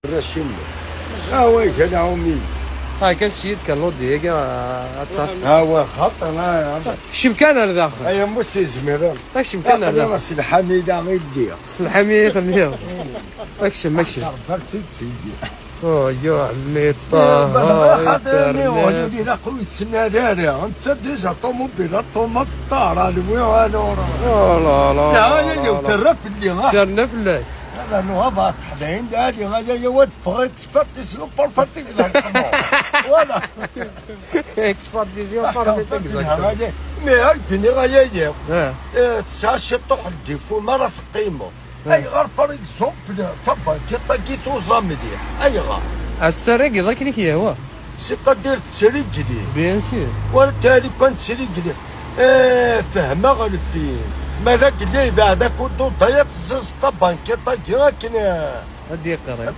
الرشيم ها هو كان عمي هاي كان سيد كان لو ديجا ها هو خط انا شم كان هذا داخل اي موسى زميران شم كان هذا راس الحميده غير دير الحمية خليها ماكشم برتي سيدي يا عمي طه خاطرني ولدي لا خويا السناداري انت ديجا طوموبيل طومات طار المهم انا لا لا لا يكرف اللي كان فلاش هذا نوضع تحدين داري هذا يود بغيت اكسبرتيس لو بارفكت اكزاكتومون فوالا اكسبارتيزيون بارفيت هذا مي هاكني غايا تساشي طوح الديفو مرة تقيمو اي غير بار اكزومبل طبعا كي طاقيتو زامدي اي غير السرقي ذاك اللي هو سي قدير تسري جديد بيان سير والتالي كنت تسري جديد فهمه غير فين ماذاك اللي بعدك ودو ضيعت الزز طبعا كي طاقي لكن هدي قريب